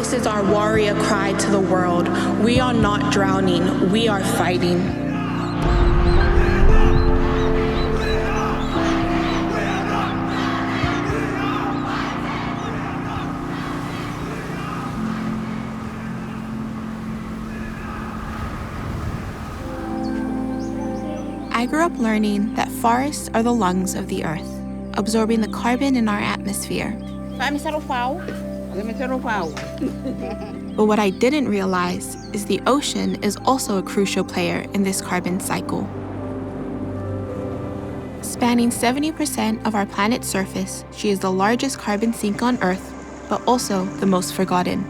This is our warrior cry to the world. We are not drowning, we are fighting. I grew up learning that forests are the lungs of the earth, absorbing the carbon in our atmosphere. But what I didn't realize is the ocean is also a crucial player in this carbon cycle. Spanning 70% of our planet's surface, she is the largest carbon sink on Earth, but also the most forgotten.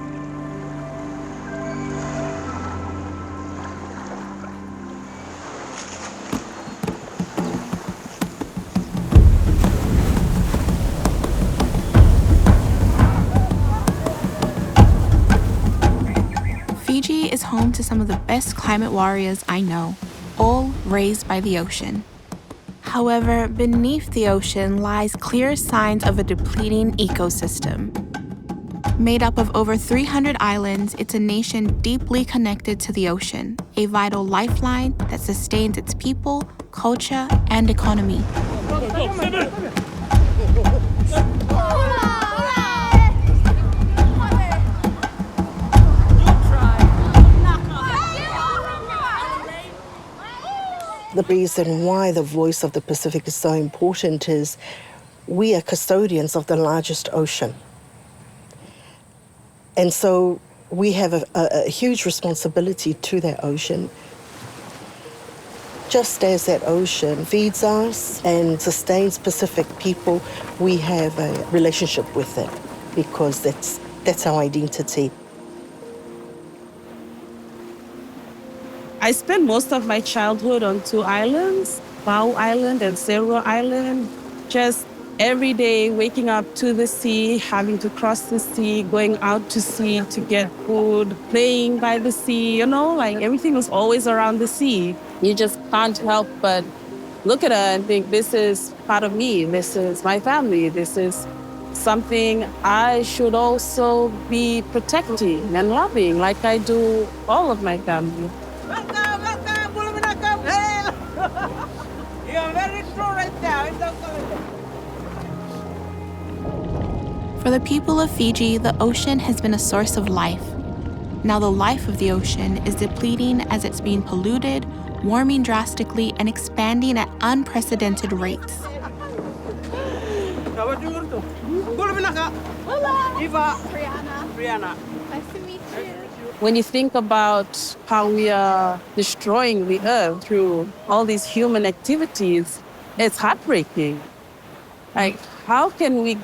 Fiji is home to some of the best climate warriors I know, all raised by the ocean. However, beneath the ocean lies clear signs of a depleting ecosystem. Made up of over 300 islands, it's a nation deeply connected to the ocean, a vital lifeline that sustains its people, culture, and economy. The reason why the voice of the Pacific is so important is we are custodians of the largest ocean. And so we have a huge responsibility to that ocean. Just as that ocean feeds us and sustains Pacific people, we have a relationship with it because that's our identity. I spent most of my childhood on two islands, Bau Island and Seru Island. Just every day waking up to the sea, having to cross the sea, going out to sea to get food, playing by the sea, like everything was always around the sea. You just can't help but look at her and think, this is part of me, this is my family, this is something I should also be protecting and loving like I do all of my family. You're very strong right now. For the people of Fiji, the ocean has been a source of life. Now the life of the ocean is depleting as it's being polluted, warming drastically, and expanding at unprecedented rates. Brianna. Nice to meet you. When you think about how we are destroying the earth through all these human activities, it's heartbreaking. Like, how can we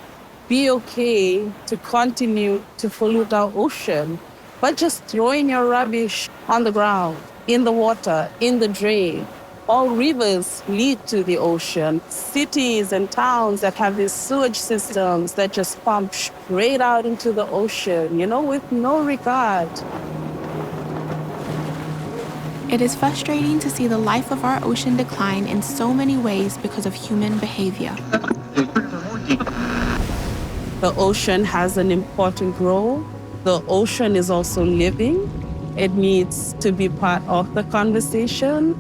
be okay to continue to pollute our ocean, but just throwing your rubbish on the ground, in the water, in the drain? All rivers lead to the ocean. Cities and towns that have these sewage systems that just pump straight out into the ocean, with no regard. It is frustrating to see the life of our ocean decline in so many ways because of human behavior. The ocean has an important role. The ocean is also living. It needs to be part of the conversation.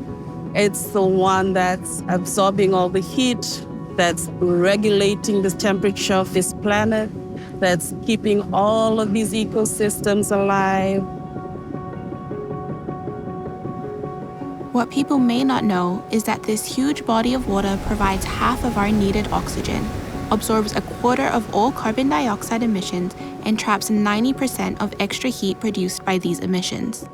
It's the one that's absorbing all the heat, that's regulating the temperature of this planet, that's keeping all of these ecosystems alive. What people may not know is that this huge body of water provides half of our needed oxygen, absorbs a quarter of all carbon dioxide emissions, and traps 90% of extra heat produced by these emissions.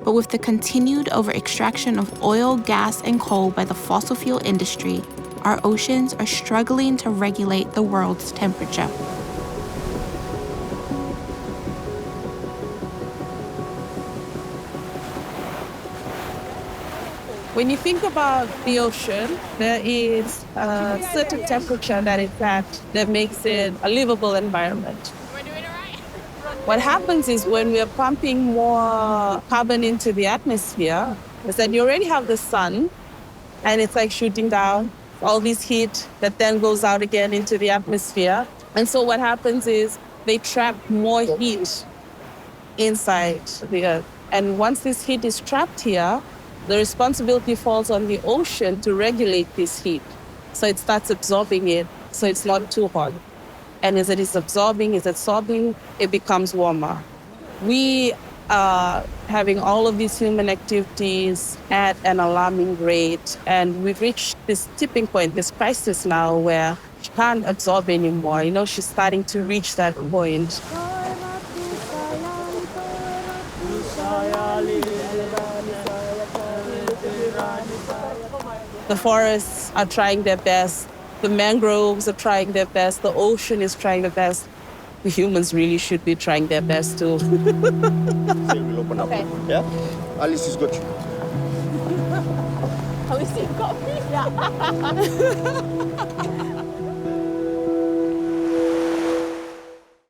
But with the continued over-extraction of oil, gas, and coal by the fossil fuel industry, our oceans are struggling to regulate the world's temperature. When you think about the ocean, there is a certain temperature that makes it a livable environment. What happens is when we are pumping more carbon into the atmosphere, is that you already have the sun, and it's like shooting down all this heat that then goes out again into the atmosphere. And so what happens is they trap more heat inside the earth. And once this heat is trapped here, the responsibility falls on the ocean to regulate this heat. So it starts absorbing it, so it's not too hot. And as it is absorbing, it becomes warmer. We are having all of these human activities at an alarming rate. And we've reached this tipping point, this crisis now where she can't absorb anymore. She's starting to reach that point. The forests are trying their best. The mangroves are trying their best. The ocean is trying their best. The humans really should be trying their best too. We'll open up. Okay. Yeah? Alice is good. At least you've got me. Yeah.